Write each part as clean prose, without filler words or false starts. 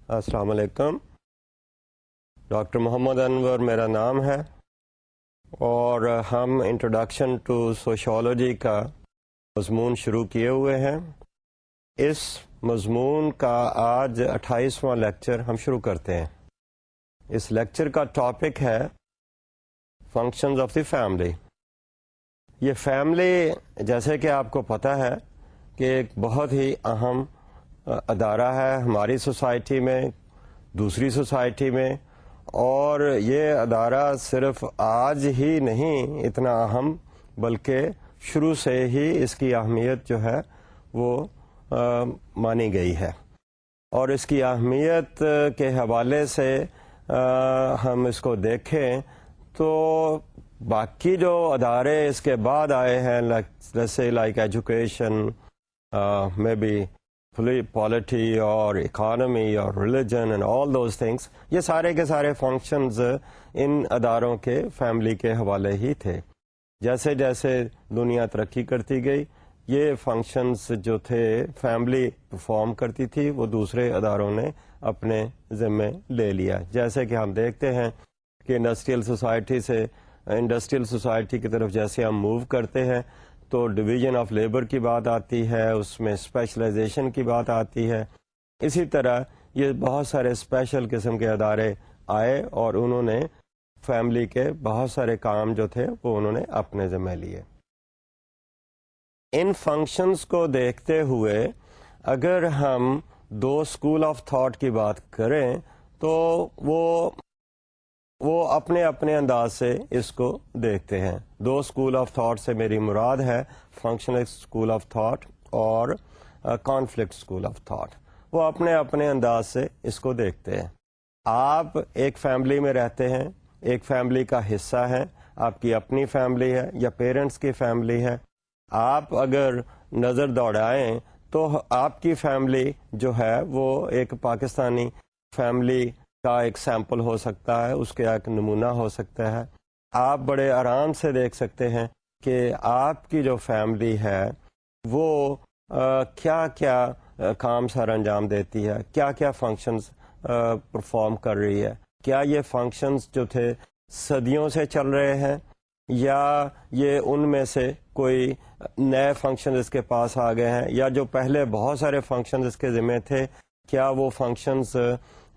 السلام علیکم. ڈاکٹر محمد انور میرا نام ہے اور ہم انٹروڈکشن ٹو سوشیولوجی کا مضمون شروع کیے ہوئے ہیں. اس مضمون کا آج 28واں لیکچر ہم شروع کرتے ہیں. اس لیکچر کا ٹاپک ہے فنکشنز آف دی فیملی. یہ فیملی جیسے کہ آپ کو پتہ ہے کہ ایک بہت ہی اہم ادارہ ہے ہماری سوسائٹی میں، دوسری سوسائٹی میں، اور یہ ادارہ صرف آج ہی نہیں اتنا اہم بلکہ شروع سے ہی اس کی اہمیت جو ہے وہ مانی گئی ہے. اور اس کی اہمیت کے حوالے سے ہم اس کو دیکھیں تو باقی جو ادارے اس کے بعد آئے ہیں جیسے لائک ایجوکیشن، مے بی پالیٹی اور اکانومی اور religion and all those things, یہ سارے کے سارے فنکشنز ان اداروں کے فیملی کے حوالے ہی تھے. جیسے جیسے دنیا ترقی کرتی گئی یہ فنکشنز جو تھے فیملی پرفارم کرتی تھی وہ دوسرے اداروں نے اپنے ذمے لے لیا. جیسے کہ ہم دیکھتے ہیں کہ انڈسٹریل سوسائٹی کی طرف جیسے ہم موو کرتے ہیں تو ڈویژن آف لیبر کی بات آتی ہے، اس میں اسپیشلائزیشن کی بات آتی ہے. اسی طرح یہ بہت سارے اسپیشل قسم کے ادارے آئے اور انہوں نے فیملی کے بہت سارے کام جو تھے وہ انہوں نے اپنے ذمہ لیے. ان فنکشنز کو دیکھتے ہوئے اگر ہم دو اسکول آف تھاٹ کی بات کریں تو وہ اپنے اپنے انداز سے اس کو دیکھتے ہیں. دو اسکول آف تھاٹ سے میری مراد ہے فنکشنل اسکول آف تھاٹ اور کانفلکٹ اسکول آف تھاٹ. وہ اپنے اپنے انداز سے اس کو دیکھتے ہیں. آپ ایک فیملی میں رہتے ہیں، ایک فیملی کا حصہ ہیں، آپ کی اپنی فیملی ہے یا پیرنٹس کی فیملی ہے. آپ اگر نظر دوڑائیں تو آپ کی فیملی جو ہے وہ ایک پاکستانی فیملی کا ایک سیمپل ہو سکتا ہے، اس کا ایک نمونہ ہو سکتا ہے. آپ بڑے آرام سے دیکھ سکتے ہیں کہ آپ کی جو فیملی ہے وہ کیا کیا کام سر انجام دیتی ہے، کیا کیا فنکشنز پرفارم کر رہی ہے. کیا یہ فنکشنز جو تھے صدیوں سے چل رہے ہیں یا یہ ان میں سے کوئی نئے فنکشن اس کے پاس آ گئے ہیں، یا جو پہلے بہت سارے فنکشنز اس کے ذمہ تھے کیا وہ فنکشنز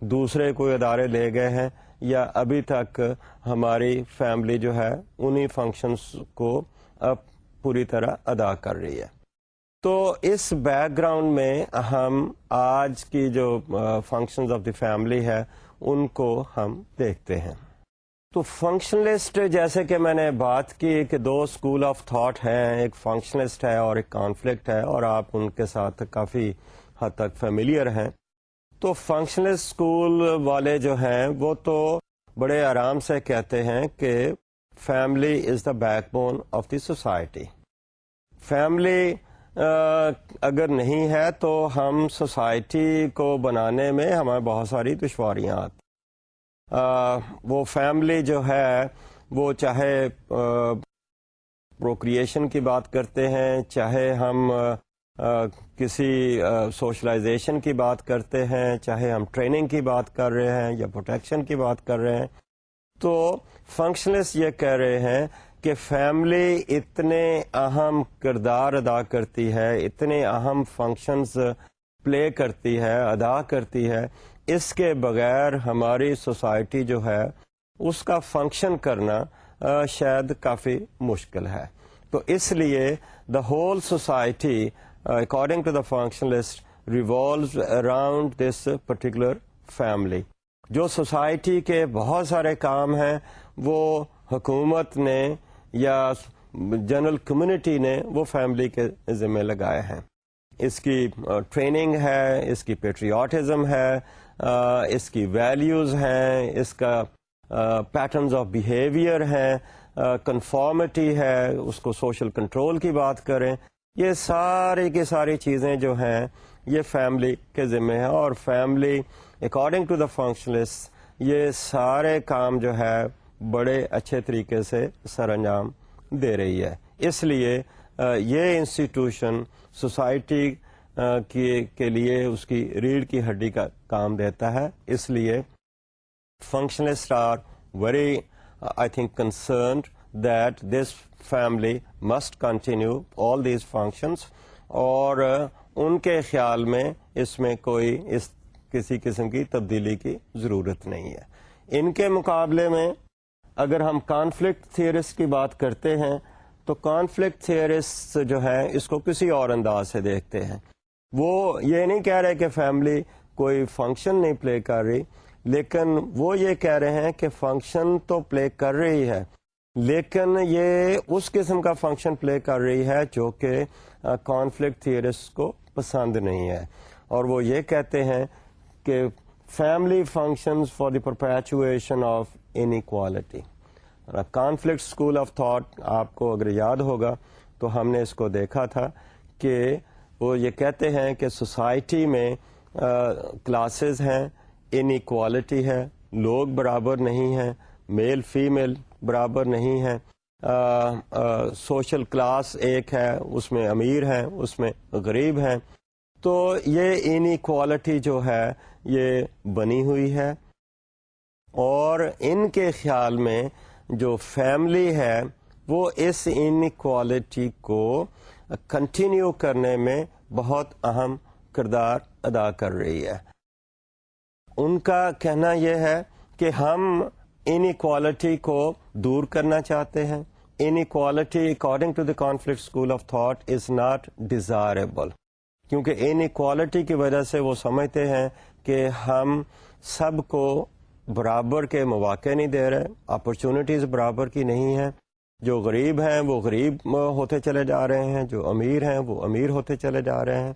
دوسرے کوئی ادارے لے گئے ہیں یا ابھی تک ہماری فیملی جو ہے انہی فنکشنز کو اب پوری طرح ادا کر رہی ہے. تو اس بیک گراؤنڈ میں ہم آج کی جو فنکشنز آف دی فیملی ہے ان کو ہم دیکھتے ہیں. تو فنکشنلسٹ جیسے کہ میں نے بات کی کہ دو اسکول آف تھاٹ ہیں، ایک فنکشنلسٹ ہے اور ایک کانفلکٹ ہے، اور آپ ان کے ساتھ کافی حد تک فیملیئر ہیں. تو فنکشنلسٹ اسکول والے جو ہیں وہ تو بڑے آرام سے کہتے ہیں کہ family is the back bone of the society. Family اگر نہیں ہے تو ہم سوسائٹی کو بنانے میں ہمیں بہت ساری دشواریاں آتی. وہ فیملی جو ہے وہ چاہے پروکریشن کی بات کرتے ہیں، چاہے ہم کسی سوشلائزیشن کی بات کرتے ہیں، چاہے ہم ٹریننگ کی بات کر رہے ہیں یا پروٹیکشن کی بات کر رہے ہیں، تو فنکشنلسٹ یہ کہہ رہے ہیں کہ فیملی اتنے اہم کردار ادا کرتی ہے، اتنے اہم فنکشنز پلے کرتی ہے، ادا کرتی ہے، اس کے بغیر ہماری سوسائٹی جو ہے اس کا فنکشن کرنا شاید کافی مشکل ہے. تو اس لیے the whole society according to the functionalist revolves around this particular family. جو سوسائٹی کے بہت سارے کام ہیں وہ حکومت نے یا جنرل کمیونٹی نے وہ فیملی کے ذمہ لگائے ہیں. اس کی ٹریننگ ہے، اس کی پیٹریوٹزم ہے، اس کی ویلیوز ہیں، اس کا پیٹرنز آف بیہیویئر ہیں، کنفارمٹی ہے، اس کو سوشل کنٹرول کی بات کریں، یہ ساری کی ساری چیزیں جو ہیں یہ فیملی کے ذمہ ہیں. اور family according to the functionalist یہ سارے کام جو ہے بڑے اچھے طریقے سے سر انجام دے رہی ہے. اس لیے یہ انسٹیٹیوشن سوسائٹی کے لیے اس کی ریڑھ کی ہڈی کا کام دیتا ہے. اس لیے functionalists are very, I think, concerned that this family must continue all these functions, اور ان کے خیال میں اس میں کوئی کسی قسم کی تبدیلی کی ضرورت نہیں ہے. ان کے مقابلے میں اگر ہم کانفلکٹ تھیورسٹ کی بات کرتے ہیں تو کانفلکٹ تھیورسٹ جو ہے اس کو کسی اور انداز سے دیکھتے ہیں. وہ یہ نہیں کہہ رہے کہ فیملی کوئی فنکشن نہیں پلے کر رہی، لیکن وہ یہ کہہ رہے ہیں کہ فنکشن تو پلے کر رہی ہے، لیکن یہ اس قسم کا فنکشن پلے کر رہی ہے جو کہ کانفلکٹ تھیورسٹ کو پسند نہیں ہے. اور وہ یہ کہتے ہیں کہ family functions for the perpetuation of inequality. Conflict school of thought آپ کو اگر یاد ہوگا تو ہم نے اس کو دیکھا تھا کہ وہ یہ کہتے ہیں کہ سوسائٹی میں کلاسز ہیں، انیکوالٹی ہے، لوگ برابر نہیں ہیں، میل فیمیل برابر نہیں ہیں، سوشل کلاس ایک ہے، اس میں امیر ہیں، اس میں غریب ہیں. تو یہ انیکوالٹی جو ہے یہ بنی ہوئی ہے، اور ان کے خیال میں جو فیملی ہے وہ اس انیکوالٹی کو کنٹینیو کرنے میں بہت اہم کردار ادا کر رہی ہے. ان کا کہنا یہ ہے کہ ہم انیکوالٹی کو دور کرنا چاہتے ہیں. Inequality according to the conflict school of thought is not desirable, کیونکہ انیکوالٹی کی وجہ سے وہ سمجھتے ہیں کہ ہم سب کو برابر کے مواقع نہیں دے رہے، اپرچونٹیز برابر کی نہیں ہیں. جو غریب ہیں وہ غریب ہوتے چلے جا رہے ہیں، جو امیر ہیں وہ امیر ہوتے چلے جا رہے ہیں.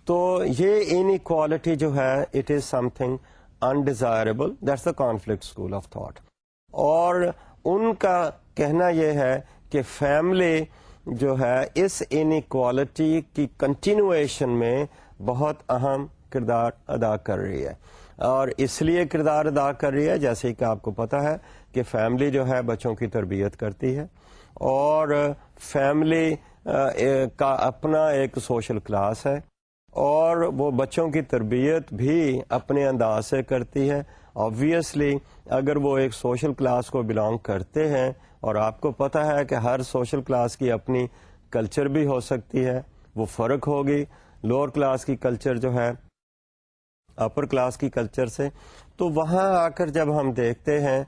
تو یہ انیکوالٹی جو ہے it is some thing undesirable, that's the conflict school of thought. اور ان کا کہنا یہ ہے کہ فیملی جو ہے اس انیکوالٹی کی کنٹینویشن میں بہت اہم کردار ادا کر رہی ہے. اور اس لیے کردار ادا کر رہی ہے جیسے کہ آپ کو پتہ ہے کہ فیملی جو ہے بچوں کی تربیت کرتی ہے، اور فیملی کا اپنا ایک سوشل کلاس ہے، اور وہ بچوں کی تربیت بھی اپنے انداز سے کرتی ہے. آبویسلی اگر وہ ایک سوشل کلاس کو بلانگ کرتے ہیں، اور آپ کو پتہ ہے کہ ہر سوشل کلاس کی اپنی کلچر بھی ہو سکتی ہے، وہ فرق ہوگی لوور کلاس کی کلچر جو ہے اپر کلاس کی کلچر سے. تو وہاں آ کر جب ہم دیکھتے ہیں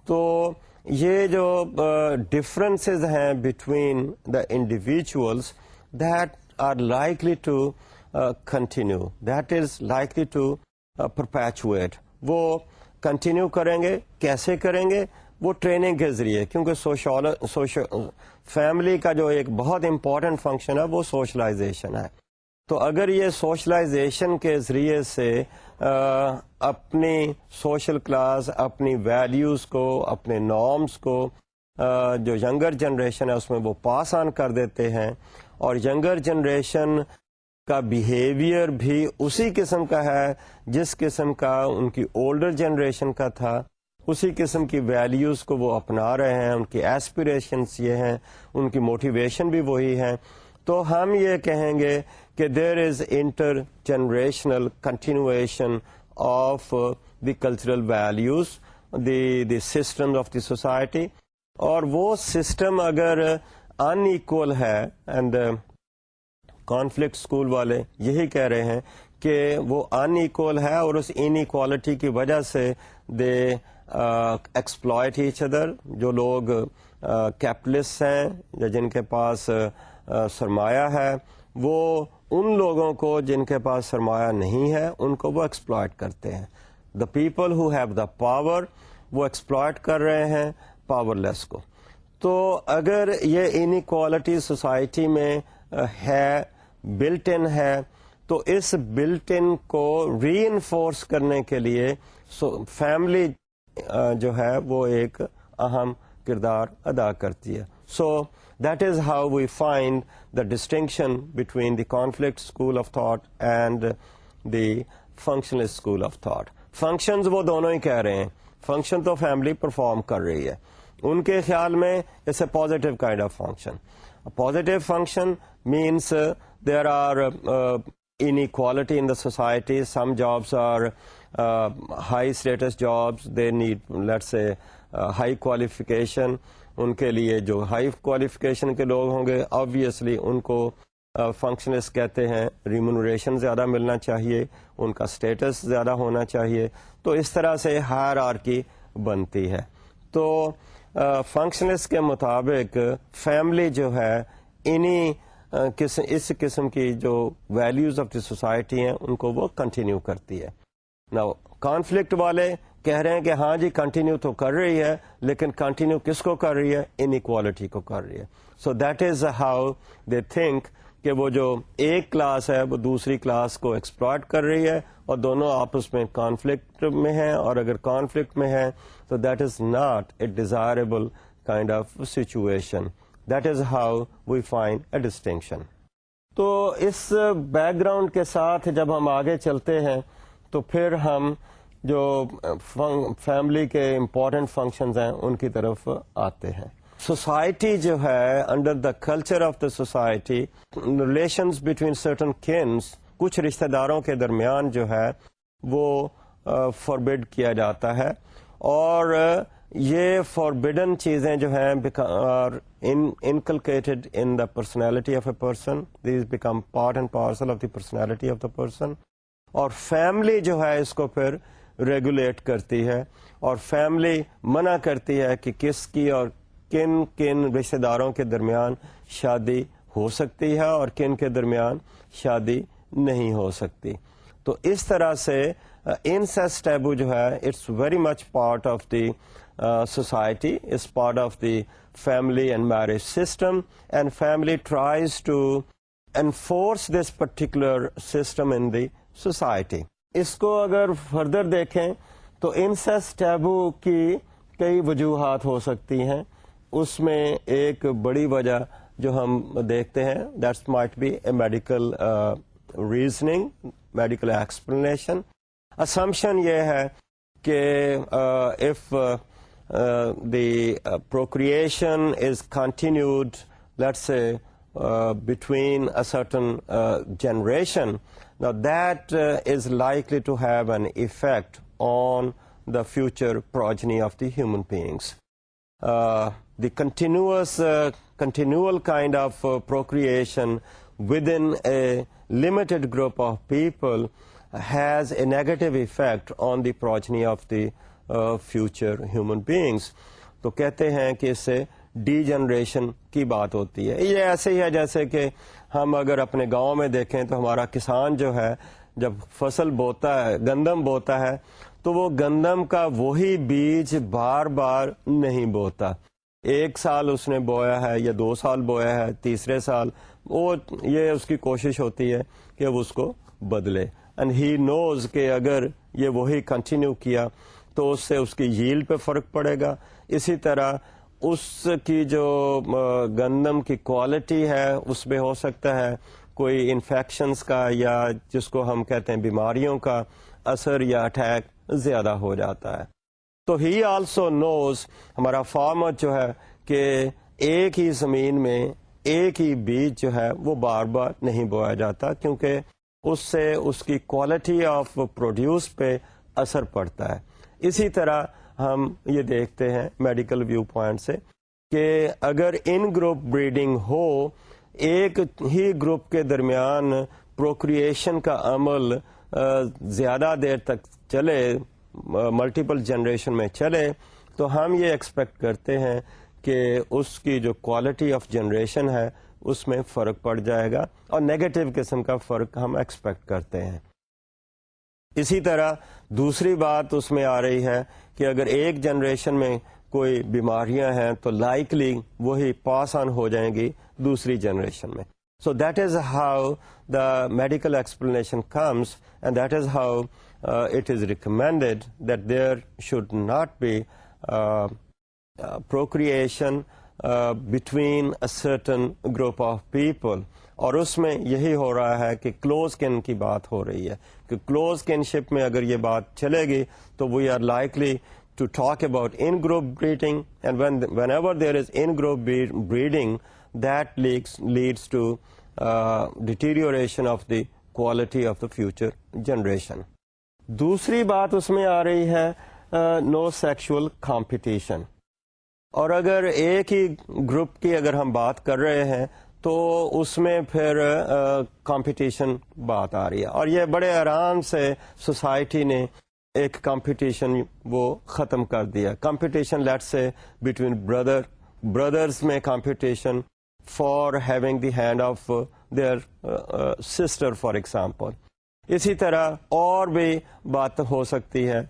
تو یہ جو ڈفرینسز ہیں between the individuals that are likely to continue, that is likely to perpetuate. وہ کنٹینیو کریں گے. کیسے کریں گے؟ وہ ٹریننگ کے ذریعے، کیونکہ فیملی کا جو ایک بہت امپورٹنٹ فنکشن ہے وہ سوشلائزیشن ہے. تو اگر یہ سوشلائزیشن کے ذریعے سے اپنی سوشل کلاس، اپنی ویلیوز کو، اپنے نارمز کو جو ینگر جنریشن ہے اس میں وہ پاس آن کر دیتے ہیں، اور ینگر جنریشن کا بیہیویئر بھی اسی قسم کا ہے جس قسم کا ان کی اولڈر جنریشن کا تھا، اسی قسم کی ویلیوز کو وہ اپنا رہے ہیں، ان کی ایسپریشنس یہ ہیں، ان کی موٹیویشن بھی وہی ہیں. تو ہم یہ کہیں گے کہ there is intergenerational continuation of the cultural values, the system of the society. اور وہ سسٹم اگر ان ایکول ہے، اینڈ کانفلکٹ اسکول والے یہی کہہ رہے ہیں کہ وہ ان ایکول ہے، اور اس ان ایکوالٹی کی وجہ سے دے ایکسپلائٹ ایچ ادر. جو لوگ کیپٹلسٹ ہیں یا جن کے پاس سرمایہ ہے، وہ ان لوگوں کو جن کے پاس سرمایہ نہیں ہے ان کو وہ ایکسپلائٹ کرتے ہیں. The people who have the power وہ ایکسپلائٹ کر رہے ہیں پاور لیس کو. تو اگر یہ انیکوالٹی سوسائٹی میں ہے، بلٹ ان ہے، تو اس بلٹ ان کو ری انفورس کرنے کے لیے فیملی جو ہے وہ ایک اہم کردار ادا کرتی ہے. سو that is how we find the distinction between the conflict school of thought and the functionalist school of thought. Functions وہ دونوں ہی کہہ رہے ہیں. Function تو family perform کر رہی ہے. ان کے خیال میں it's a positive kind of function. A positive function means there are inequality in the society. Some jobs are high status jobs, they need, let's say, high qualification. ان کے لیے جو ہائی کوالیفیکیشن کے لوگ ہوں گے آبویسلی ان کو functionalist کہتے ہیں، ریمونوریشن زیادہ ملنا چاہیے، ان کا اسٹیٹس زیادہ ہونا چاہیے. تو اس طرح سے ہائرارکی بنتی ہے. تو فنکشنسٹ کے مطابق فیملی جو ہے اس قسم کی جو ویلیوز آف دی سوسائٹی ہیں ان کو وہ کنٹینیو کرتی ہے. نا کانفلکٹ والے کہہ رہے ہیں کہ ہاں جی کنٹینیو تو کر رہی ہے، لیکن کنٹینیو کس کو کر رہی ہے؟ انیکوالٹی کو کر رہی ہے. سو that is how they think کہ وہ جو ایک کلاس ہے وہ دوسری کلاس کو ایکسپلائٹ کر رہی ہے اور دونوں آپس میں کانفلکٹ میں ہیں، اور اگر کانفلکٹ میں ہیں تو that is not a desirable kind of situation. That is how we find a distinction. تو اس بیک گراؤنڈ کے ساتھ جب ہم آگے چلتے ہیں تو پھر ہم جو فیملی کے امپورٹنٹ فنکشنز ہیں ان کی طرف آتے ہیں. سوسائٹی جو ہے under the culture of the society, relations between certain kins, کچھ رشتہ داروں کے درمیان جو ہے وہ فوربڈ کیا جاتا ہے، اور یہ فوربڈن چیزیں جو ہیں inculcated in the personality of a person. These become part and parcel of the personality of the person. اور فیملی جو ہے اس کو پھر ریگولیٹ کرتی ہے، اور فیملی منع کرتی ہے کہ کس کی اور کن کن رشتہ داروں کے درمیان شادی ہو سکتی ہے اور کن کے درمیان شادی نہیں ہو سکتی. تو اس طرح سے انسیسٹ ٹیبو جو ہے it's very much part of the society, it's part of the family and marriage system, and family tries to enforce this particular system in the society. اس کو اگر فردر دیکھیں تو انسیسٹ ٹیبو کی کئی وجوہات ہو سکتی ہیں. اس میں ایک بڑی وجہ جو ہم دیکھتے ہیں that's might be a medical reasoning, medical explanation. Assumption یہ ہے کہ if the procreation is continued let's say between a certain generation, now that is likely to have an effect on the future progeny of the human beings. The continual kind of procreation within a limited group of people has a negative effect on the progeny of the future human beings. تو کہتے ہیں کہ اس سے D generation کی بات ہوتی ہے. یہ ایسے ہی ہے جیسے کہ ہم اگر اپنے گاؤں میں دیکھیں تو ہمارا کسان جو ہے جب فصل بوتا ہے، گندم بوتا ہے، تو وہ گندم کا وہی بیج بار بار نہیں بوتا. ایک سال اس نے بویا ہے یا 2 سال بویا ہے، تیسرے سال وہ یہ اس کی کوشش ہوتی ہے کہ وہ اس کو بدلے. اینڈ ہی نوز کہ اگر یہ وہی کنٹینیو کیا تو اس سے اس کی ییلڈ پہ فرق پڑے گا. اسی طرح اس کی جو گندم کی کوالٹی ہے اس میں ہو سکتا ہے کوئی انفیکشنز کا یا جس کو ہم کہتے ہیں بیماریوں کا اثر یا اٹیک زیادہ ہو جاتا ہے. تو ہی آلسو نوز، ہمارا فارمر جو ہے، کہ ایک ہی زمین میں ایک ہی بیج جو ہے وہ بار بار نہیں بویا جاتا، کیونکہ اس سے اس کی کوالٹی آف پروڈیوس پہ اثر پڑتا ہے. اسی طرح ہم یہ دیکھتے ہیں میڈیکل ویو پوائنٹ سے کہ اگر ان گروپ بریڈنگ ہو، ایک ہی گروپ کے درمیان پروکریشن کا عمل زیادہ دیر تک چلے، ملٹیپل جنریشن میں چلے، تو ہم یہ ایکسپیکٹ کرتے ہیں کہ اس کی جو کوالٹی آف جنریشن ہے اس میں فرق پڑ جائے گا، اور نیگیٹو قسم کا فرق ہم ایکسپیکٹ کرتے ہیں. اسی طرح دوسری بات اس میں آ رہی ہے کہ اگر ایک جنریشن میں کوئی بیماریاں ہیں تو لائکلی وہی پاس آن ہو جائیں گی دوسری جنریشن میں. سو that is how the medical explanation comes, and that is how it is recommended that there should not be procreation between a certain group of people. اور اس میں یہی ہو رہا ہے کہ کلوز کن کی بات ہو رہی ہے کہ کلوز کنشپ میں اگر یہ بات چلے گی تو we are likely to talk about in-group breeding, and whenever there is in-group breeding, that leads to deterioration of the quality of the future generation. دوسری بات اس میں آ رہی ہے no sexual competition. اور اگر ایک ہی گروپ کی اگر ہم بات کر رہے ہیں تو اس میں پھر کمپٹیشن بات آ رہی ہے, اور یہ بڑے آرام سے سوسائٹی نے ایک کمپٹیشن وہ ختم کر دیا. Competition let's say between brothers میں competition for having the hand of their sister for example. اسی طرح اور بھی بات ہو سکتی ہے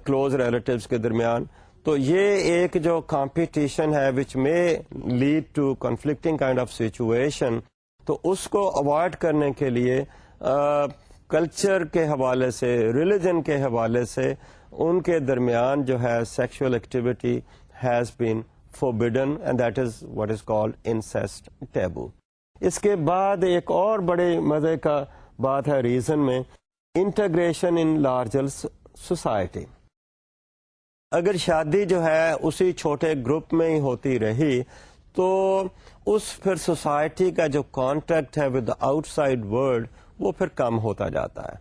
کلوز ریلیٹیوز کے درمیان. تو یہ ایک جو کمپٹیشن ہے which may lead to conflicting kind of situation, تو اس کو اوائڈ کرنے کے لیے کلچر کے حوالے سے, ریلیجن کے حوالے سے ان کے درمیان جو ہے sexual activity has been forbidden, and that is what is called incest taboo. اس کے بعد ایک اور بڑے مزے کا بات ہے ریزن میں, انٹیگریشن ان لارجر سوسائٹی. اگر شادی جو ہے اسی چھوٹے گروپ میں ہی ہوتی رہی تو اس پھر سوسائٹی کا جو کانٹیکٹ ہے ود آؤٹ سائڈ ورلڈ وہ پھر کم ہوتا جاتا ہے.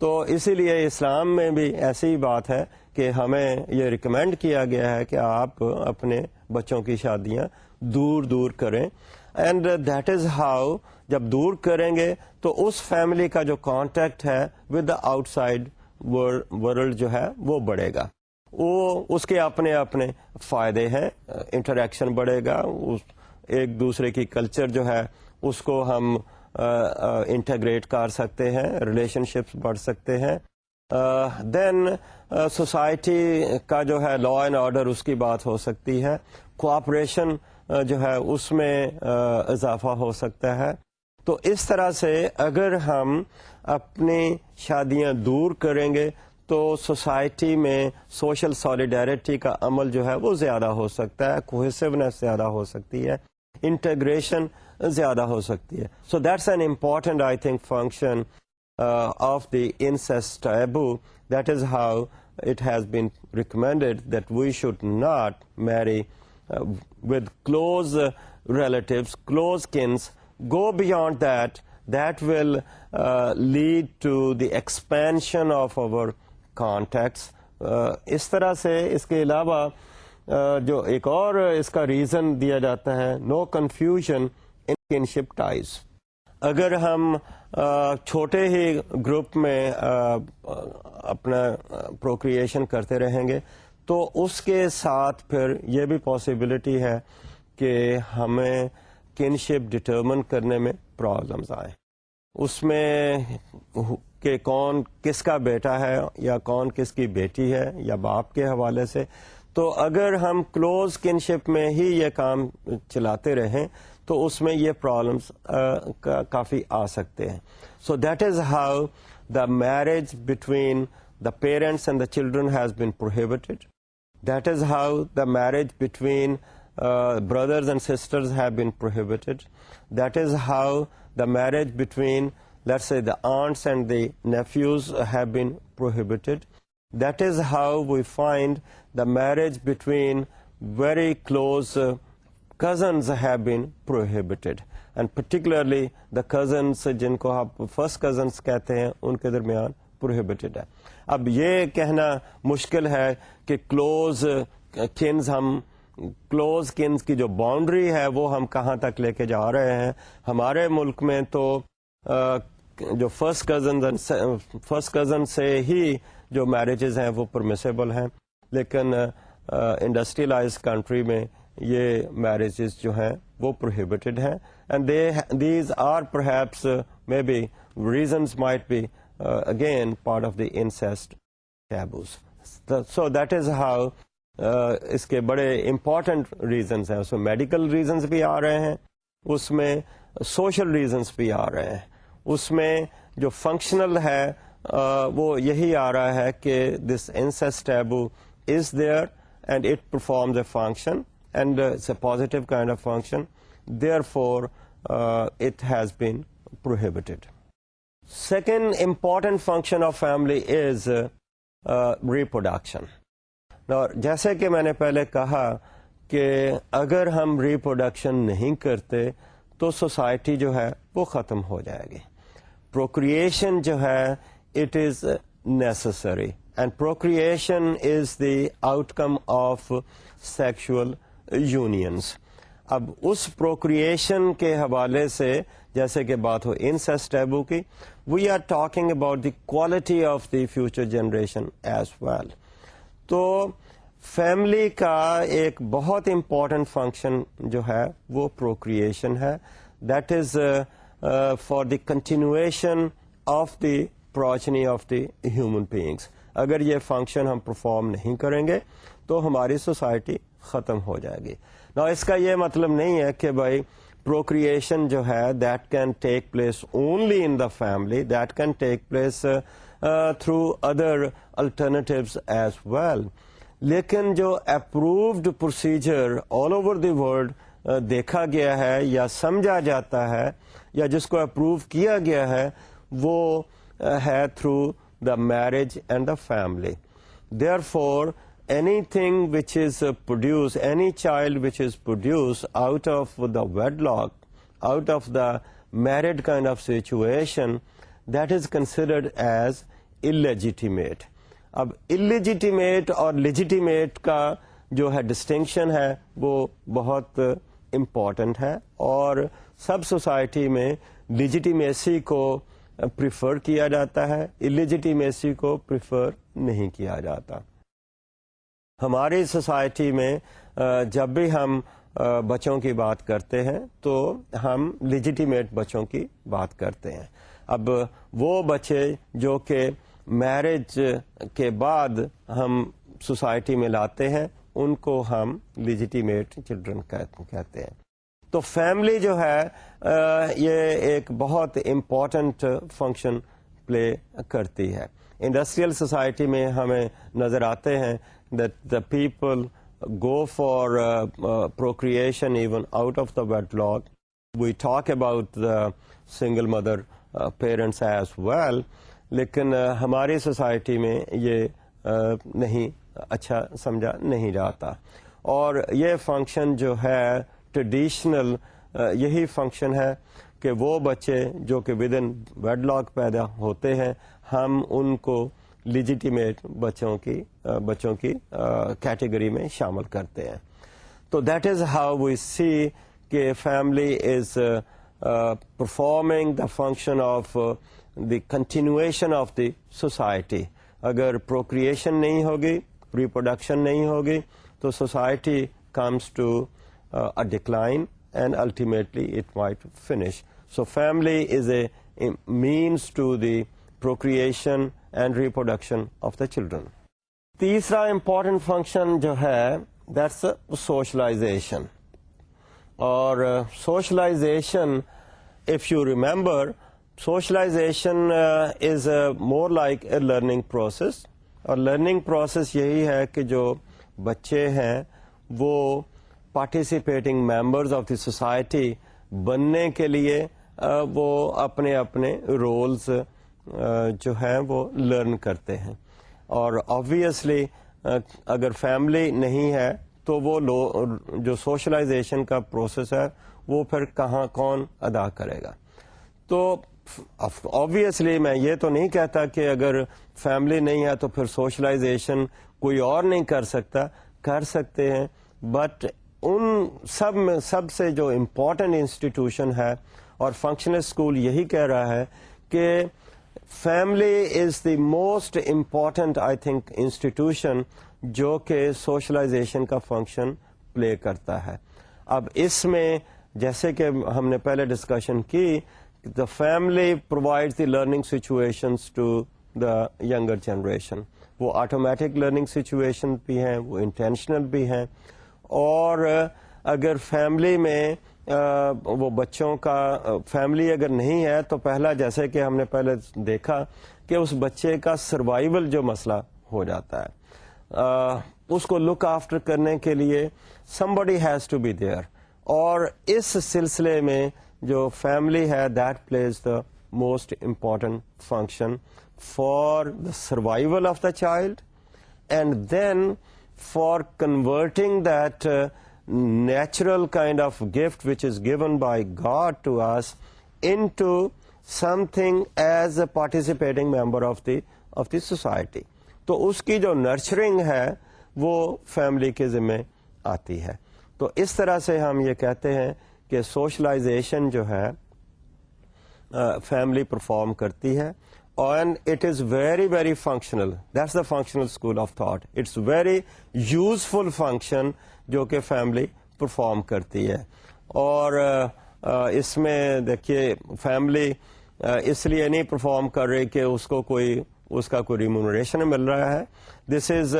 تو اسی لیے اسلام میں بھی ایسی بات ہے کہ ہمیں یہ ریکمینڈ کیا گیا ہے کہ آپ اپنے بچوں کی شادیاں دور دور کریں, اینڈ دیٹ از ہاؤ جب دور کریں گے تو اس فیملی کا جو کانٹیکٹ ہے with the out side world جو ہے وہ بڑھے گا. وہ اس کے اپنے اپنے فائدے ہیں, انٹریکشن بڑھے گا, ایک دوسرے کی کلچر جو ہے اس کو ہم انٹیگریٹ کر سکتے ہیں, ریلیشن شپس بڑھ سکتے ہیں. دین سوسائٹی کا جو ہے لا اینڈ آرڈر اس کی بات ہو سکتی ہے, کوآپریشن جو ہے اس میں اضافہ ہو سکتا ہے. تو اس طرح سے اگر ہم اپنی شادیاں دور کریں گے تو سوسائٹی میں سوشل سالیڈیرٹی کا عمل جو ہے وہ زیادہ ہو سکتا ہے, کوہیسونیس زیادہ ہو سکتی ہے, انٹیگریشن زیادہ ہو سکتی ہے. So that's an important I think function of the incest taboo. That is how it has been recommended that we should not marry with close relatives, close kins. Go beyond that. That will lead to the expansion of our contacts. اس طرح سے اس کے علاوہ جو ایک اور اس کا reason دیا جاتا ہے, no confusion in kinship ties. اگر ہم چھوٹے ہی گروپ میں اپنا پروکریشن کرتے رہیں گے تو اس کے ساتھ پھر یہ بھی پاسبلٹی ہے کہ ہمیں کنشپ ڈٹرمن کرنے میں پرابلمز آئیں. اس میں کہ کون کس کا بیٹا ہے یا کون کس کی بیٹی ہے یا باپ کے حوالے سے. تو اگر ہم کلوز کنشپ میں ہی یہ کام چلاتے رہیں تو اس میں یہ پرابلمس کافی آ سکتے ہیں. سو that is how the marriage between the parents and the children has been prohibited. That is how the marriage between brothers and sisters have been prohibited. That is how the marriage between, let's say, the aunts and the nephews have been prohibited. That is how we find the marriage between very close cousins have been prohibited. And particularly the cousins جن کو آپ first cousins کہتے ہیں ان کے درمیان prohibited ہے. اب یہ کہنا مشکل ہے کہ close kins ہم کلوز کنز کی جو باؤنڈری ہے وہ ہم کہاں تک لے کے جا رہے ہیں. ہمارے ملک میں تو جو فرسٹ کزن سے ہی جو میرجز ہیں وہ پرمیسیبل ہیں, لیکن انڈسٹریلائز کنٹری میں یہ میرجز جو ہیں وہ پروہیبٹڈ ہیں. And these are perhaps may be reasons might be again part of the incest taboos. So that is how اس کے بڑے امپورٹنٹ ریزنز ہیں. اس میں میڈیکل ریزنز بھی آ رہے ہیں, اس میں سوشل ریزنز بھی آ رہے ہیں, اس میں جو فنکشنل ہے وہ یہی آ رہا ہے کہ this incest taboo is there and it performs a function and it's a positive kind of function, therefore it has been prohibited. Second important function of family is reproduction. جیسے کہ میں نے پہلے کہا کہ اگر ہم ریپروڈکشن نہیں کرتے تو سوسائٹی جو ہے وہ ختم ہو جائے گی. procreation جو ہے it is necessary, and procreation is the outcome of sexual unions. اب اس پروکریشن کے حوالے سے جیسے کہ بات ہو انسیسٹ ٹیبو کی, we are talking about the quality of the future generation as well. تو فیملی کا ایک بہت امپورٹنٹ فنکشن جو ہے وہ پروکریشن ہے. That is for the continuation of the progeny of the human beings. اگر یہ فنکشن ہم پرفارم نہیں کریں گے تو ہماری سوسائٹی ختم ہو جائے گی. نا اس کا یہ مطلب نہیں ہے کہ بھائی پروکریشن جو ہے that can take place only in the family, that can take place through other alternatives as well. لیکن جو approved procedure all over the world دیکھا گیا ہے یا سمجھا جاتا ہے یا جس کو اپروو کیا گیا ہے وہ ہے through the marriage and the family. Therefore, anything which is produced, any child which is produced out of the wedlock, out of the married kind of situation, that is considered as illegitimate. اب illegitimate اور legitimate کا جو ہے distinction ہے وہ بہت important ہے, اور سب سوسائٹی میں لیجیٹیمیسی کو پریفر کیا جاتا ہے, illegitimacy کو پریفر نہیں کیا جاتا. ہماری سوسائٹی میں جب بھی ہم بچوں کی بات کرتے ہیں تو ہم لیجیٹیمیٹ بچوں کی بات کرتے ہیں. اب وہ بچے جو کہ میرج کے بعد ہم سوسائٹی میں لاتے ہیں ان کو ہم لیجیٹیمیٹ چلڈرن کہتے ہیں. تو فیملی جو ہے یہ ایک بہت امپورٹنٹ فنکشن پلے کرتی ہے. انڈسٹریل سوسائٹی میں ہمیں نظر آتے ہیں that the people go for procreation even out of the wedlock. We talk about the single mother parents as well, لیکن ہماری سوسائٹی میں یہ نہیں اچھا سمجھا نہیں جاتا. اور یہ فنکشن جو ہے ٹریڈیشنل یہی فنکشن ہے کہ وہ بچے جو کہ ود ان ویڈ لاک پیدا ہوتے ہیں ہم ان کو لیجیٹیمیٹ بچوں کی کیٹیگری میں شامل کرتے ہیں. تو that is how we see کہ family is performing the function of the continuation of the society. اگر پروکریشن نہیں ہوگی, ریپروڈکشن نہیں ہوگی تو society comes to a decline and ultimately it might finish. So family is a means to the procreation and reproduction of the children. تیسرا important function جو ہے that's socialization. اور socialization, if you remember, socialization is more like a learning process. اور learning process یہی ہے کہ جو بچے ہیں وہ participating members of the society بننے کے لیے وہ اپنے اپنے رولز جو ہیں وہ لرن کرتے ہیں. اور آبویسلی اگر فیملی نہیں ہے تو وہ جو سوشلائزیشن کا پروسیس ہے وہ پھر کون ادا کرے گا. تو آبویسلی میں یہ تو نہیں کہتا کہ اگر فیملی نہیں ہے تو پھر سوشلائزیشن کوئی اور نہیں کر سکتا, کر سکتے ہیں. بٹ ان سب سے جو امپورٹنٹ انسٹیٹیوشن ہے اور فنکشنل اسکول یہی کہہ رہا ہے کہ family is the most important I think institution جو کہ سوشلائزیشن کا فنکشن پلے کرتا ہے. اب اس میں جیسے کہ ہم نے پہلے ڈسکشن کی, the family provide the learning situations to the younger generation. وہ آٹومیٹک لرننگ سچویشن بھی ہیں, وہ انٹینشنل بھی ہیں. اور اگر فیملی میں وہ بچوں کا فیملی اگر نہیں ہے تو پہلا جیسے کہ ہم نے پہلے دیکھا کہ اس بچے کا سروائیول جو مسئلہ ہو جاتا ہے, اس کو لک آفٹر کرنے کے لیے somebody has to be there. اور اس سلسلے میں جو فیملی ہے that plays the most important function for the survival of the child and then for converting that natural kind of gift which is given by God to us into something as a participating member of the society. تو اس کی جو nurturing ہے وہ family کے ذمہ آتی ہے. تو اس طرح سے ہم یہ کہتے ہیں کہ سوشلائزیشن جو ہے فیملی پرفارم کرتی ہے, and it is very very functional. That's the functional school of thought. It's very useful function جو کہ فیملی پرفارم کرتی ہے. اور اس میں دیکھیے فیملی اس لیے نہیں پرفارم کر رہی کہ اس کا کوئی ریمونریشن مل رہا ہے. دس از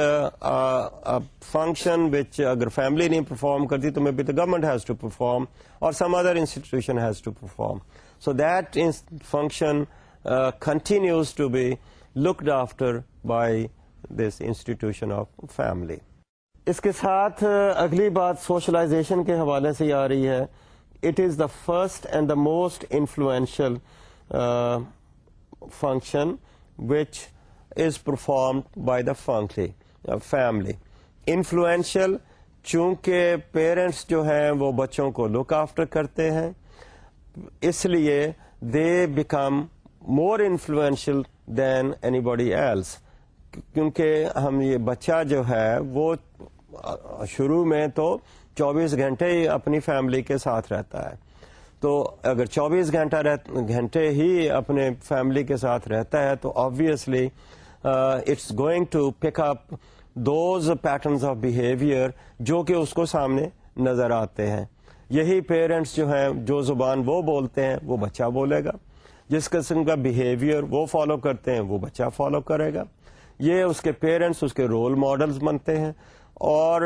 فنکشن وچ اگر فیملی نہیں پرفارم کرتی تو maybe the government has to perform or some other institution has to perform. So that function continues to be looked after by this institution of family. اس کے ساتھ اگلی بات socialisation کے حوالے سے آ رہی ہے. It is the first and the most influential function which is performed by the family. Influential چونکہ پیرنٹس جو ہیں وہ بچوں کو لک آفٹر کرتے ہیں, اس لیے they become more influential than anybody else. کیونکہ ہم یہ بچہ جو ہے وہ شروع میں تو 24 گھنٹے ہی اپنی فیملی کے ساتھ رہتا ہے. تو اگر 24 گھنٹے ہی اپنے فیملی کے ساتھ رہتا ہے تو obviously it's going to pick up those patterns of behavior جو کہ اس کو سامنے نظر آتے ہیں. یہی پیرنٹس جو ہیں جو زبان وہ بولتے ہیں وہ بچہ بولے گا, جس قسم کا بیہیویئر وہ فالو کرتے ہیں وہ بچہ فالو کرے گا. یہ اس کے پیرنٹس اس کے رول ماڈلز بنتے ہیں, اور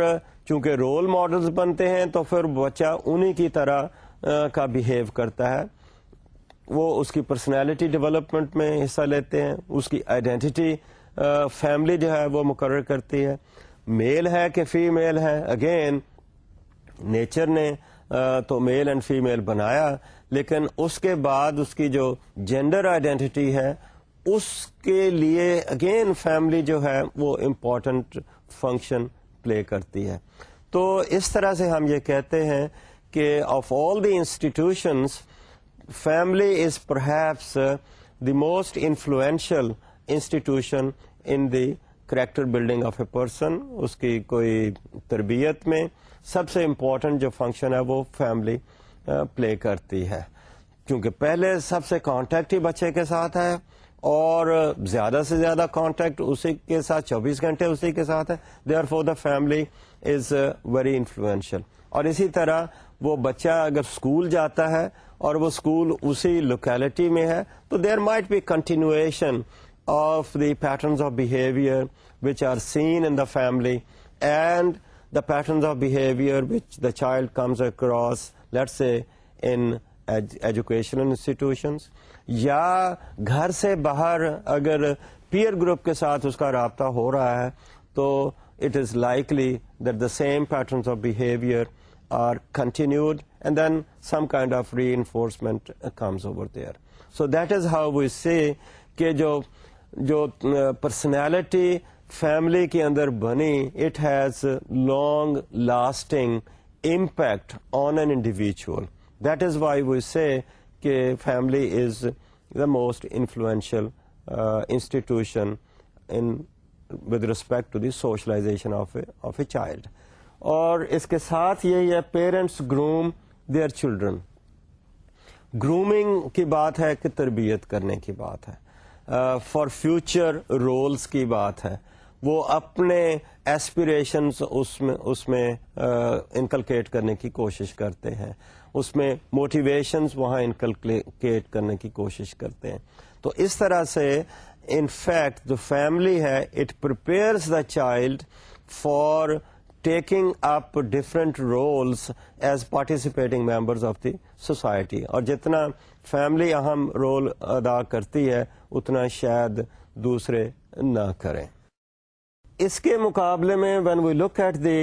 چونکہ رول ماڈلز بنتے ہیں تو پھر بچہ انہی کی طرح کا بیہیو کرتا ہے. وہ اس کی پرسنالٹی ڈیولپمنٹ میں حصہ لیتے ہیں, اس کی آئیڈینٹی فیملی جو ہے وہ مقرر کرتی ہے. میل ہے کہ فیمیل ہے, اگین نیچر نے تو میل اینڈ فیمیل بنایا, لیکن اس کے بعد اس کی جو جینڈر آئیڈینٹی ہے اس کے لیے اگین فیملی جو ہے وہ امپورٹنٹ فنکشن پلے کرتی ہے. تو اس طرح سے ہم یہ کہتے ہیں کہ of all the institutions family is perhaps the most influential institution in the character building of a person. اس کی کوئی تربیت میں سب سے امپورٹنٹ جو فنکشن ہے وہ فیملی پلے کرتی ہے, کیونکہ پہلے سب سے کانٹیکٹ ہی بچے کے ساتھ ہے اور زیادہ سے زیادہ کانٹیکٹ اسی کے ساتھ 24 گھنٹے اسی کے ساتھ ہے. Therefore the family is very influential. اور اسی طرح وہ بچہ اگر اسکول جاتا ہے اور وہ اسکول اسی لوکیلٹی میں ہے تو there might be continuation of the patterns of behaviour which are seen in the family and the patterns of behavior which the child comes across, let's say in educational institutions, یا گھر سے باہر اگر peer group کے ساتھ اس کا رابطہ ہو رہا ہے تو it is likely that the same patterns of behavior are continued and then some kind of reinforcement comes over there. So that is how we say کہ جو پرسنالٹی فیملی کے اندر بنی, it has long lasting impact on an individual. That is why we say کہ family is the most influential institution with respect to the socialization of a child. اور اس کے ساتھ یہی ہے parents groom their children. grooming کی بات ہے کہ تربیت کرنے کی بات ہے, فار فیوچر رولز کی بات ہے. وہ اپنے ایسپریشنز اس میں انکلکیٹ کرنے کی کوشش کرتے ہیں, اس میں موٹیویشنز وہاں انکلکیٹ کرنے کی کوشش کرتے ہیں. تو اس طرح سے ان فیکٹ جو فیملی ہے it prepares the child for taking up different roles as participating members of the society. اور جتنا فیملی اہم رول ادا کرتی ہے اتنا شاید دوسرے نہ کریں. اس کے مقابلے میں when we look at the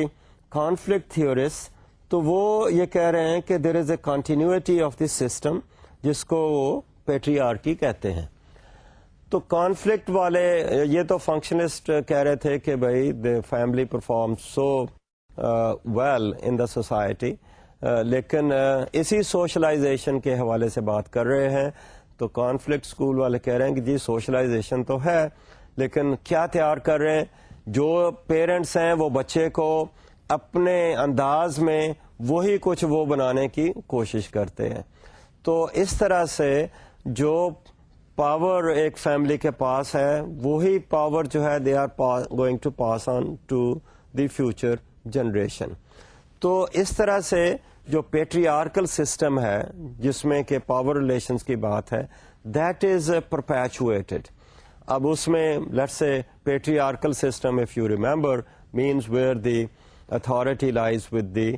conflict theorists تو وہ یہ کہہ رہے ہیں کہ there is a continuity of the system جس کو وہ پیٹریارکی کہتے ہیں. تو کانفلکٹ والے یہ تو فنکشنسٹ کہہ رہے تھے کہ بھائی the family performs so well in the society, لیکن اسی سوشلائزیشن کے حوالے سے بات کر رہے ہیں تو کانفلکٹ اسکول والے کہہ رہے ہیں کہ جی سوشلائزیشن تو ہے لیکن کیا تیار کر رہے ہیں, جو پیرنٹس ہیں وہ بچے کو اپنے انداز میں وہی کچھ وہ بنانے کی کوشش کرتے ہیں. تو اس طرح سے جو پاور ایک فیملی کے پاس ہے وہی پاور جو ہے they are going to pass on to the future generation. تو اس طرح سے جو پیٹریارکل سسٹم ہے جس میں کہ پاور ریلیشنز کی بات ہے دیٹ از پرپیچویٹڈ. اب اس میں let's say patriarchal system if you remember means where the authority lies with the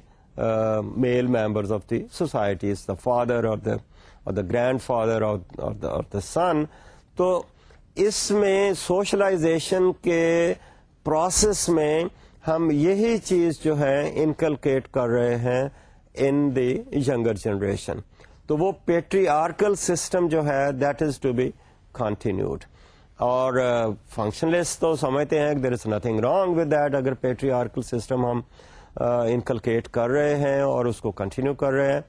male members of the society, it's the father or the grandfather or the son. تو اس میں socialisation کے process میں ہم یہی چیز جو ہے انکلکیٹ کر رہے ہیں ان دی ینگر جنریشن. تو وہ پیٹریارکل سسٹم جو ہے that is to be continued. اور فنکشنلسٹ تو سمجھتے ہیں کہ there is nothing wrong with that, اگر پیٹریارکل سسٹم ہم انکلکیٹ کر رہے ہیں اور اس کو کنٹینیو کر رہے ہیں.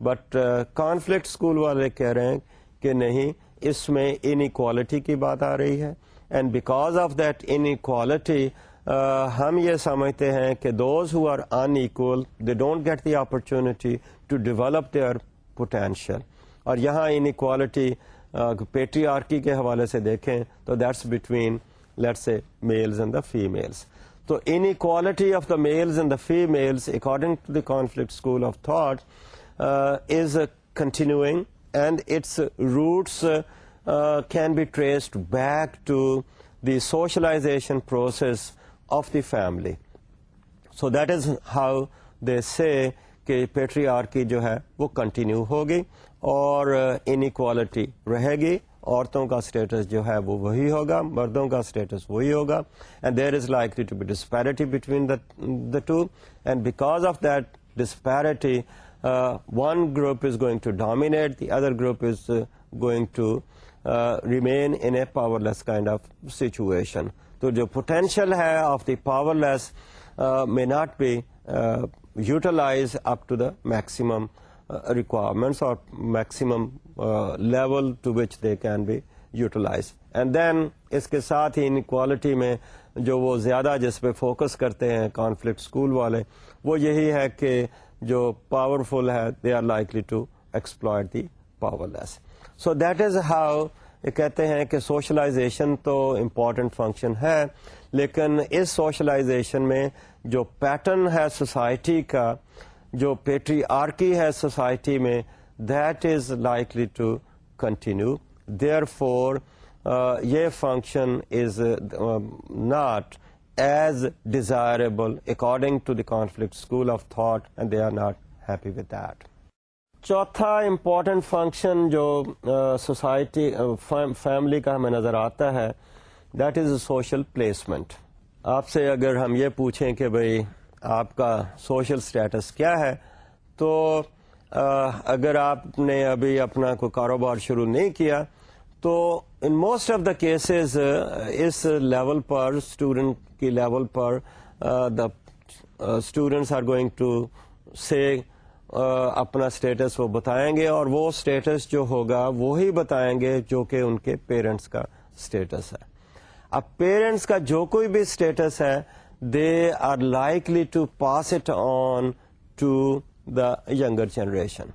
بٹ کانفلکٹ اسکول والے کہہ رہے ہیں کہ نہیں, اس میں ان ایکوالٹی کی بات آ رہی ہے and because of that inequality ہم یہ سمجھتے ہیں کہ those who are unequal they don't get the opportunity to develop their potential. اور یہاں ان ایکوالٹی پیٹریارکی کے حوالے سے دیکھیں تو that's between let's say males and the females. تو inequality of the males and the females according to the conflict school of thought is continuing and its roots can be traced back to the socialization process of the family. So that is how they say کہ patriarchy جو ہے وہ continue ہوگی اور inequality رہے گی. عورتوں کا اسٹیٹس جو ہے وہ وہی ہوگا, مردوں کا اسٹیٹس وہی ہوگا, and there is likely to be disparity between the two, and because of that disparity one group is going to dominate, the other group is going to remain in a powerless kind of situation. تو جو potential ہے of the powerless may not be utilized up to the maximum requirements or maximum level to which they can be utilized. And then اس کے ساتھ ہی inequality میں جو وہ زیادہ جس پہ فوکس کرتے ہیں کانفلکٹ اسکول والے وہ یہی ہے کہ جو پاورفل ہے they are likely to exploit the powerless. So that is how یہ کہتے ہیں کہ سوشلائزیشن تو امپورٹنٹ فنکشن ہے, لیکن اس سوشلائزیشن میں جو پیٹرن ہے سوسائٹی کا, جو پیٹریارکی ہے سوسائٹی میں, that is likely to continue. Therefore یہ function is not as desirable according to the conflict school of thought and they are not happy with that. چوتھا important function جو society family کا ہمیں نظر آتا ہے that is social placement. آپ سے اگر ہم یہ پوچھیں کہ بھئی آپ کا سوشل سٹیٹس کیا ہے, تو اگر آپ نے ابھی اپنا کوئی کاروبار شروع نہیں کیا تو in most of the cases اس لیول پر اسٹوڈنٹ کی لیول پر the students are going to سے اپنا اسٹیٹس وہ بتائیں گے, اور وہ اسٹیٹس جو ہوگا وہی بتائیں گے جو کہ ان کے پیرنٹس کا اسٹیٹس ہے. اب پیرنٹس کا جو کوئی بھی اسٹیٹس ہے they are likely to pass it on to the younger generation.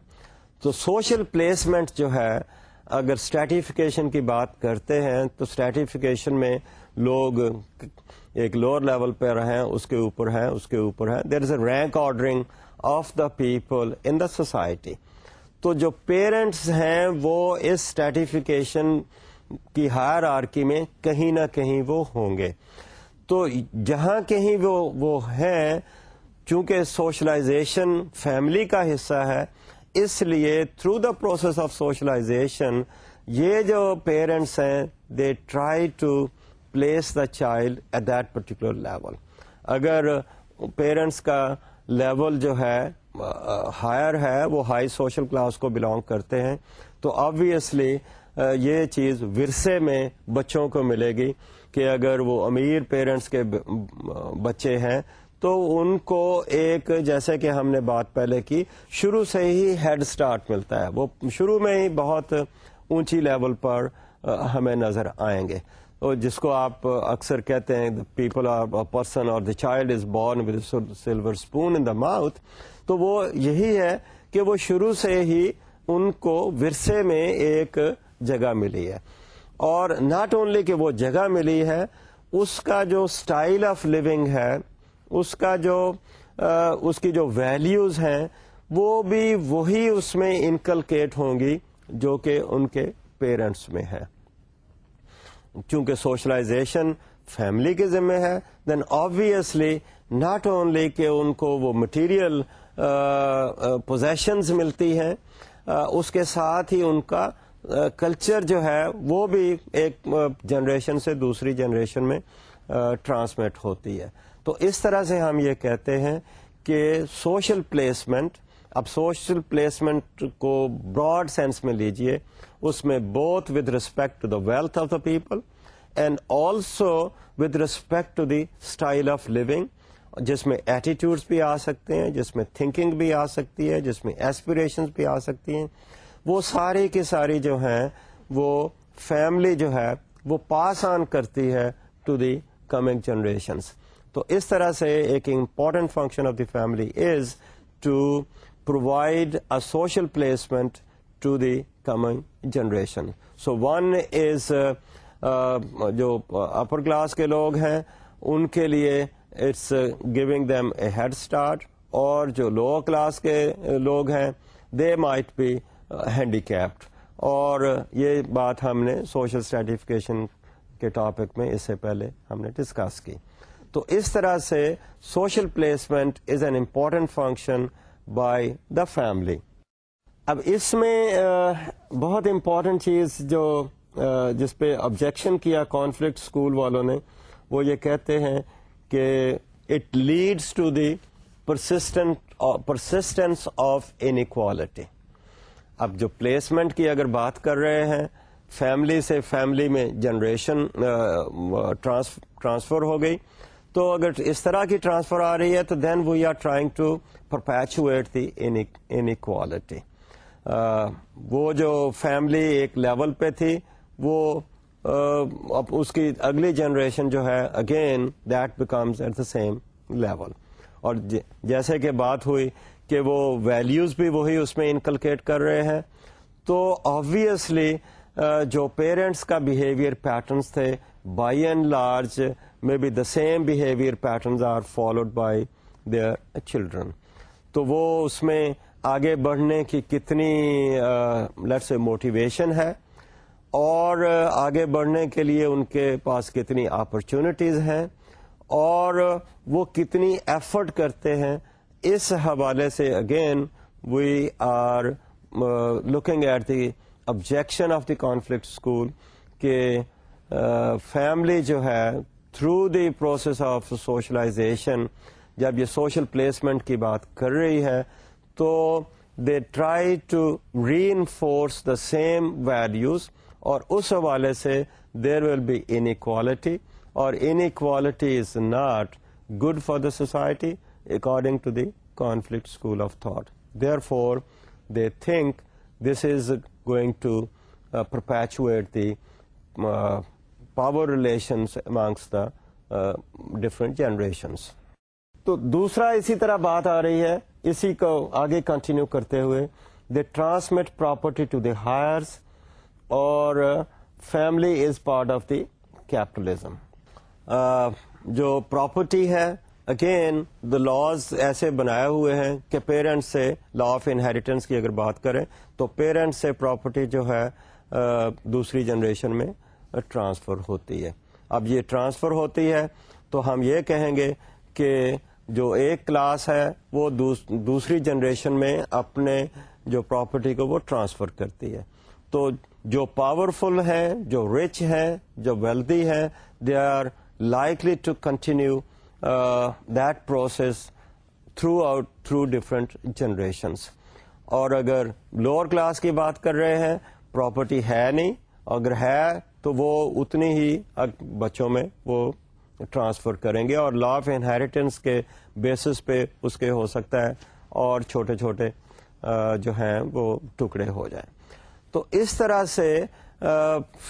تو سوشل پلیسمنٹ جو ہے, اگر اسٹریٹیفیکیشن کی بات کرتے ہیں تو اسٹریٹیفیکیشن میں لوگ ایک لوور لیول پہ ہیں, اس کے اوپر ہیں, اس کے اوپر ہیں. There is a rank ordering of the people in the society. تو جو پیرنٹس ہیں وہ اس اسٹریٹیفیکیشن کی ہائرارکی میں کہیں نہ کہیں وہ ہوں گے. تو جہاں کہیں وہ ہیں, چونکہ سوشلائزیشن فیملی کا حصہ ہے, اس لیے through the process of socialization یہ جو پیرنٹس ہیں they try to place the child at that particular level. اگر پیرنٹس کا لیول جو ہے ہائر ہے, وہ ہائی سوشل کلاس کو بلانگ کرتے ہیں, تو آبویسلی یہ چیز ورثے میں بچوں کو ملے گی کہ اگر وہ امیر پیرنٹس کے بچے ہیں تو ان کو ایک, جیسے کہ ہم نے بات پہلے کی, شروع سے ہی ہیڈ سٹارٹ ملتا ہے. وہ شروع میں ہی بہت اونچی لیول پر ہمیں نظر آئیں گے. اور جس کو آپ اکثر کہتے ہیں پیپل آر پرسن اور the child is born with silver spoon in the mouth, تو وہ یہی ہے کہ وہ شروع سے ہی ان کو ورثے میں ایک جگہ ملی ہے, اور ناٹ اونلی کہ وہ جگہ ملی ہے, اس کا جو اسٹائل آف لیونگ ہے, اس کا جو اس کی جو ویلیوز ہیں وہ بھی وہی اس میں انکلکیٹ ہوں گی جو کہ ان کے پیرنٹس میں ہے. چونکہ سوشلائزیشن فیملی کے ذمہ ہے, دین آبویسلی ناٹ اونلی کہ ان کو وہ مٹیریل پوزیشنز ملتی ہیں, اس کے ساتھ ہی ان کا کلچر جو ہے وہ بھی ایک جنریشن سے دوسری جنریشن میں ٹرانسمٹ ہوتی ہے. تو اس طرح سے ہم یہ کہتے ہیں کہ سوشل پلیسمنٹ, اب سوشل پلیسمنٹ کو براڈ سینس میں لیجئے, اس میں both with respect to the wealth of the people and also with respect to the style of living, جس میں ایٹیٹیوڈس بھی آ سکتے ہیں, جس میں تھنکنگ بھی آ سکتی ہے, جس میں ایسپریشنز بھی آ سکتی ہیں, وہ ساری کی ساری جو ہیں وہ فیملی جو ہے وہ پاس آن کرتی ہے ٹو دی کمنگ جنریشنز. تو اس طرح سے ایک important function of the family is to provide a social placement to the coming generation. So one is جو upper class کے لوگ ہیں ان کے لیے it's giving them a head start, اور جو lower class کے لوگ ہیں they might be handicapped. اور یہ بات ہم نے social stratification کے ٹاپک میں اس سے پہلے ہم نے ڈسکس کی. تو اس طرح سے social placement is an important function by the family. اب اس میں بہت امپورٹنٹ چیز جو جس پہ آبجیکشن کیا کانفلکٹ اسکول والوں نے, وہ یہ کہتے ہیں کہ it leads to the persistence of inequality. اب جو پلیسمنٹ کی اگر بات کر رہے ہیں, فیملی سے فیملی میں جنریشن ٹرانسفر ہو گئی, تو اگر اس طرح کی ٹرانسفر آ رہی ہے تو then we are trying to perpetuate the inequality. وہ جو فیملی ایک لیول پہ تھی وہ اب اس کی اگلی جنریشن جو ہے again that becomes at the same level. اور جیسے کہ بات ہوئی کہ وہ ویلیوز بھی وہی اس میں انکلکیٹ کر رہے ہیں, تو آبویسلی جو پیرنٹس کا بیہیویئر پیٹرنس تھے by and large may be the same behaviour patterns are followed by their children. تو وہ اس میں آگے بڑھنے کی کتنی لیٹس سے موٹیویشن ہے, اور آگے بڑھنے کے لیے ان کے پاس کتنی اپرچونٹیز ہیں, اور وہ کتنی ایفرٹ کرتے ہیں, اس حوالے سے again we are looking at the objection of the conflict school کہ فیملی جو ہے through the process of socialization جب یہ سوشل پلیسمنٹ کی بات کر رہی ہے تو they try to reinforce the same values, اور اس حوالے سے دیر ول بی انیکوالٹی, اور inequality is not good for the society according to the conflict school of thought. Therefore they think this is going to perpetuate the power relations amongst the different generations. تو دوسرا اسی طرح بات آ رہی ہے, اسی کو آگے کنٹینیو کرتے ہوئے, دے ٹرانسمٹ پراپرٹی ٹو دی ہائرس, اور family is part of the capitalism. جو پراپرٹی ہے اگین دا لاز ایسے بنائے ہوئے ہیں کہ پیرنٹس سے لا آف انہیریٹنس کی اگر بات کریں تو پیرنٹس سے پراپرٹی جو ہے دوسری جنریشن میں ٹرانسفر ہوتی ہے. اب یہ ٹرانسفر ہوتی ہے تو ہم یہ کہیں گے کہ جو ایک کلاس ہے وہ دوسری جنریشن میں اپنے جو پراپرٹی کو وہ ٹرانسفر کرتی ہے. تو جو پاورفل ہیں, جو رچ ہیں, جو ویلدی ہیں, they are likely to continue that process through different generations. اور اگر لوور کلاس کی بات کر رہے ہیں, پراپرٹی ہے نہیں, اگر ہے تو وہ اتنی ہی بچوں میں وہ ٹرانسفر کریں گے, اور لا آف انہیریٹنس کے بیسس پہ اس کے ہو سکتا ہے اور چھوٹے چھوٹے جو ہیں وہ ٹکڑے ہو جائیں. تو اس طرح سے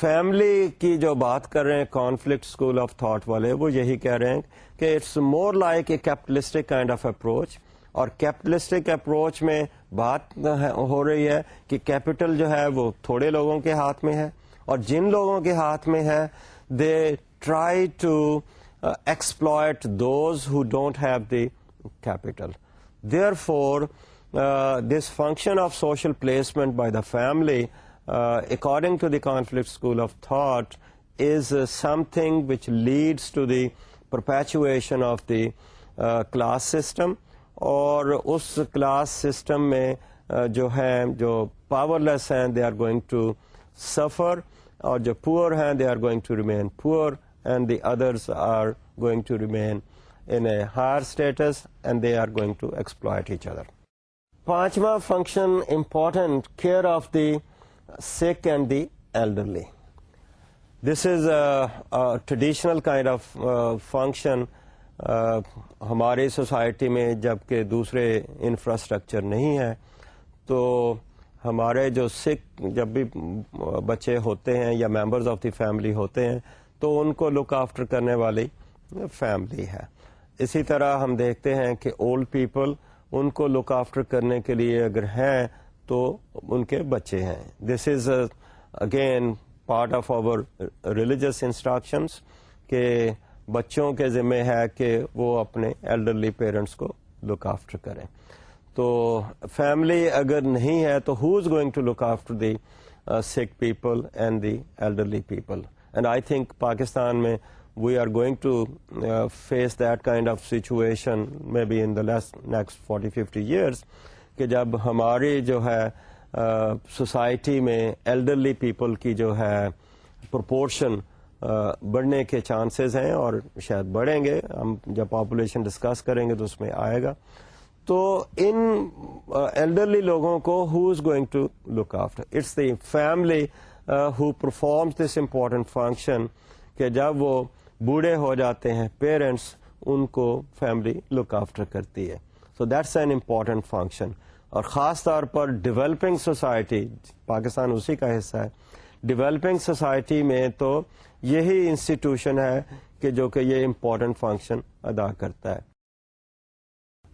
فیملی کی جو بات کر رہے ہیں کانفلکٹ اسکول آف تھاٹ والے، وہ یہی کہہ رہے ہیں کہ it's more like a capitalistic kind of approach. اور کیپٹلسٹک اپروچ میں بات ہو رہی ہے کہ کیپٹل جو ہے وہ تھوڑے لوگوں کے ہاتھ میں ہے، اور جن لوگوں کے ہاتھ میں ہے they try to exploit those who don't have the capital. Therefore, this function of social placement by the family, according to the conflict school of thought, is something which leads to the perpetuation of the class system. اور اس class system میں جو ہیں جو powerless ہیں they are going to suffer, اور جو poor ہیں they are going to remain poor, and the others are going to remain in a higher status and they are going to exploit each other. پانچواں function important, care of the sick and the elderly. This is a traditional kind of function ہماری society میں. جب کہ دوسرے infrastructure نہیں ہے تو ہمارے جو سکھ جب بھی بچے ہوتے ہیں یا ممبرز آف دی فیملی ہوتے ہیں تو ان کو لک آفٹر کرنے والی فیملی ہے. اسی طرح ہم دیکھتے ہیں کہ اولڈ پیپل ان کو لک آفٹر کرنے کے لیے اگر ہیں تو ان کے بچے ہیں. This is again part of our religious instructions کہ بچوں کے ذمہ ہے کہ وہ اپنے ایلڈرلی پیرنٹس کو لک آفٹر کریں. تو فیملی اگر نہیں ہے تو who is going to look after the sick people and the elderly people. And I think Pakistan میں we are going to face that kind of situation maybe in the next 40-50 years کہ جب ہماری جو ہے سوسائٹی میں elderly people کی جو ہے پرپورشن بڑھنے کے چانسز ہیں، اور شاید بڑھیں گے. ہم جب پاپولیشن ڈسکس کریں گے تو اس میں آئے گا. تو ان ایلڈرلی لوگوں کو who is going to look after? It's the family who performs this important function کہ جب وہ بوڑھے ہو جاتے ہیں پیرنٹس ان کو فیملی لک آفٹر کرتی ہے. So that's an important function. اور خاص طور پر ڈیولپنگ سوسائٹی، پاکستان اسی کا حصہ ہے، ڈیولپنگ سوسائٹی میں تو یہی انسٹیٹیوشن ہے کہ جو کہ یہ امپورٹنٹ فنکشن ادا کرتا ہے.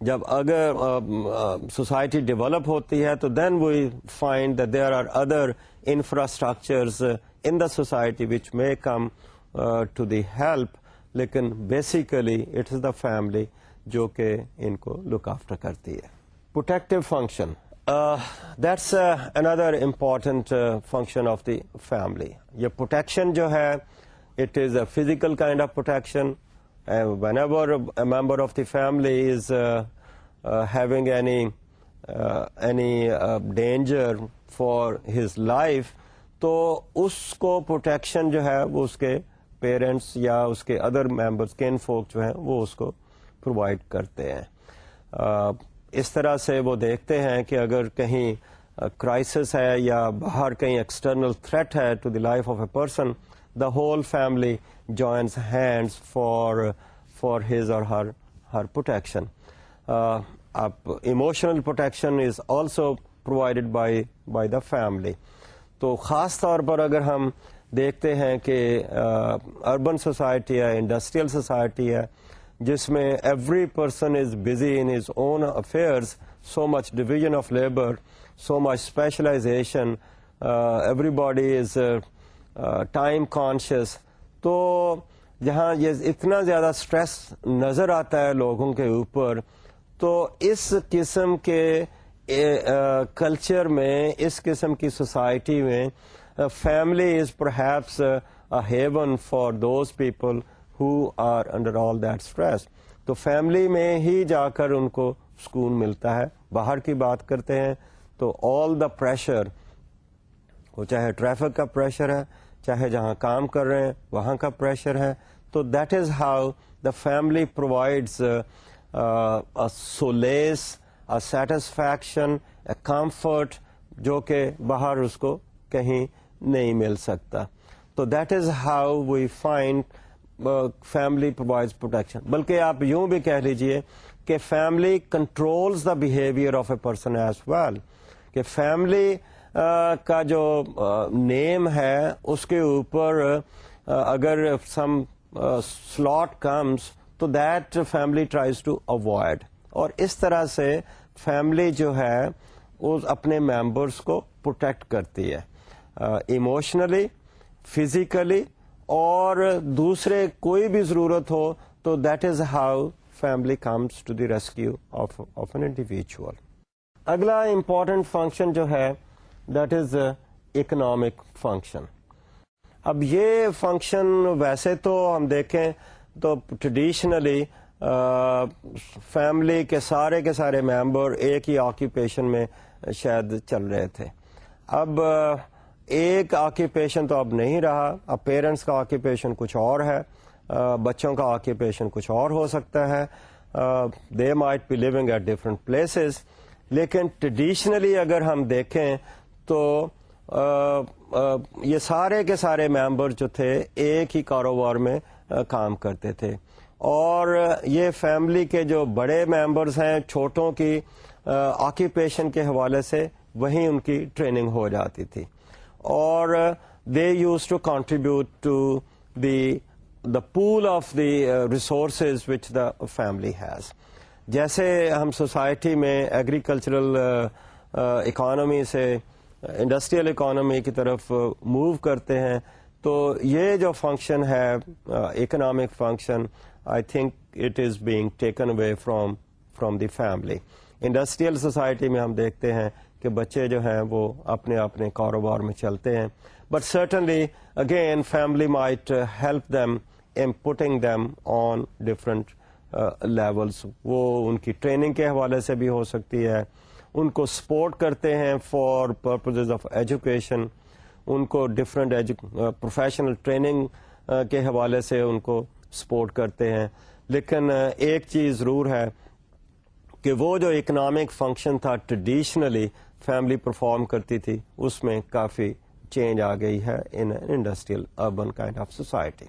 جب اگر سوسائٹی ڈیولپ ہوتی ہے تو then we find that there are other infrastructures in the society which may come to the help, لیکن basically it is the family جو کہ ان کو لک آفٹر کرتی ہے. Protective function, that's another important function of the family. یہ protection جو ہے it is a physical kind of protection. whenever a member of the family is having any danger for his life تو اس کو protection جو ہے وہ اس کے پیرنٹس یا اس کے ادر ممبرس کین فوک جو ہیں وہ اس کو پرووائڈ کرتے ہیں. اس طرح سے وہ دیکھتے ہیں کہ اگر کہیں کرائسس ہے یا باہر کہیں ایکسٹرنل تھریٹ ہے to the life of a person, the whole family joins hands for his or her protection. Emotional protection is also provided by the family. تو خاص طور پر اگر ہم دیکھتے ہیں کہ اربن سوسائٹی ہے، انڈسٹریل سوسائٹی ہے، جس میں every person is busy in his own affairs, so much division of labour, so much specialization, everybody is time conscious. تو جہاں یہ اتنا زیادہ اسٹریس نظر آتا ہے لوگوں کے اوپر، تو اس قسم کے کلچر میں، اس قسم کی سوسائٹی میں family is perhaps a haven for those people who are under all that stress. تو فیملی میں ہی جا کر ان کو سکون ملتا ہے. باہر کی بات کرتے ہیں تو آل دا پریشر، وہ چاہے ٹریفک کا پریشر ہے، چاہے جہاں کام کر رہے ہیں وہاں کا پریشر ہے. تو that is how the family provides a solace, a satisfaction, a comfort جو کہ باہر اس کو کہیں نہیں مل سکتا. تو that is how we find family provides protection. بلکہ آپ یوں بھی کہہ لیجئے کہ family controls the behaviour of a person as well. کہ فیملی کا جو نیم ہے اس کے اوپر اگر سم سلاٹ کمز تو that family tries to avoid, اور اس طرح سے فیملی جو ہے وہ اپنے ممبرس کو پروٹیکٹ کرتی ہے ایموشنلی, فزیکلی, اور دوسرے کوئی بھی ضرورت ہو تو that is how family comes to the rescue of an individual. اگلا امپورٹنٹ فنکشن جو ہے دیٹ از اکنامک فنکشن. اب یہ فنکشن ویسے تو ہم دیکھیں تو ٹریڈیشنلی فیملی کے سارے ممبر ایک ہی آکیوپیشن میں شاید چل رہے تھے. اب ایک آکیوپیشن تو اب نہیں رہا, اب پیرنٹس کا آکیوپیشن کچھ اور ہے, بچوں کا آکیوپیشن کچھ اور ہو سکتا ہے, they might be living at different places. لیکن ٹریڈیشنلی اگر ہم دیکھیں تو یہ سارے کے سارے ممبر جو تھے ایک ہی کاروبار میں کام کرتے تھے, اور یہ فیملی کے جو بڑے ممبرز ہیں چھوٹوں کی آکیوپیشن کے حوالے سے وہیں ان کی ٹریننگ ہو جاتی تھی, اور they used to contribute to the pool of the resources which the family has. جیسے ہم سوسائٹی میں ایگریکلچرل اکانومی سے انڈسٹریل اکانومی کی طرف موو کرتے ہیں, تو یہ جو فنکشن ہے economic function, I think it is being taken away from the family. Industrial society میں ہم دیکھتے ہیں کہ بچے جو ہیں وہ اپنے اپنے کاروبار میں چلتے ہیں, but certainly again family might help them in putting them on different levels. وہ ان کی ٹریننگ کے حوالے سے بھی ہو سکتی ہے, ان کو سپورٹ کرتے ہیں فار پرپزز آف ایجوکیشن, ان کو ڈفرینٹ پروفیشنل ٹریننگ کے حوالے سے ان کو سپورٹ کرتے ہیں. لیکن ایک چیز ضرور ہے کہ وہ جو اکنامک فنکشن تھا ٹریڈیشنلی فیملی پرفارم کرتی تھی, اس میں کافی چینج آ گئی ہے in industrial urban kind of society.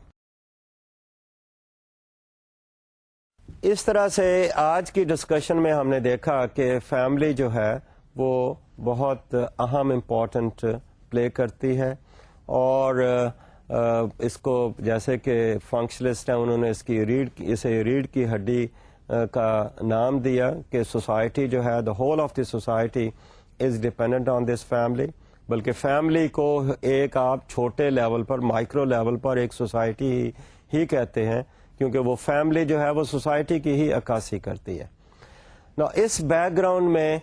اس طرح سے آج کی ڈسکشن میں ہم نے دیکھا کہ فیملی جو ہے وہ بہت اہم امپورٹنٹ پلے کرتی ہے, اور اس کو جیسے کہ فنکشنلسٹ ہیں انہوں نے اسے ریڑھ کی ہڈی کا نام دیا کہ سوسائٹی جو ہے the whole of the society is dependent on this family. بلکہ فیملی کو ایک آپ چھوٹے لیول پر, مائکرو لیول پر ایک سوسائٹی ہی کہتے ہیں, کیونکہ وہ فیملی جو ہے وہ سوسائٹی کی ہی عکاسی کرتی ہے. Now, اس بیک گراؤنڈ میں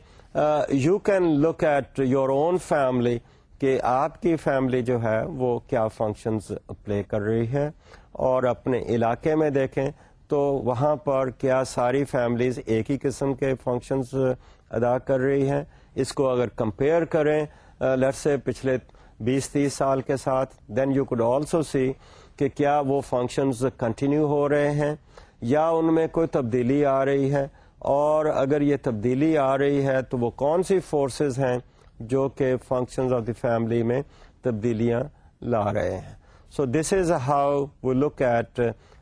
you can look at your own family کہ آپ کی فیملی جو ہے وہ کیا فنکشنز پلے کر رہی ہے, اور اپنے علاقے میں دیکھیں تو وہاں پر کیا ساری فیملیز ایک ہی قسم کے فنکشنز ادا کر رہی ہیں. اس کو اگر کمپیئر کریں لیٹس سے پچھلے 20-30 سال کے ساتھ, then you could also see کہ کیا وہ فنکشنز کنٹینیو ہو رہے ہیں یا ان میں کوئی تبدیلی آ رہی ہے, اور اگر یہ تبدیلی آ رہی ہے تو وہ کون سی فورسز ہیں جو کہ فنکشنز آف دی فیملی میں تبدیلیاں لا رہے ہیں. So this is how we look at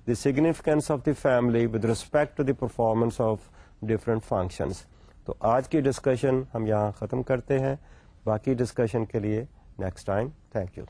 the significance of the family with respect to the performance of different functions. تو آج کی ڈسکشن ہم یہاں ختم کرتے ہیں. باقی ڈسکشن کے لیے نیکسٹ ٹائم. Thank you.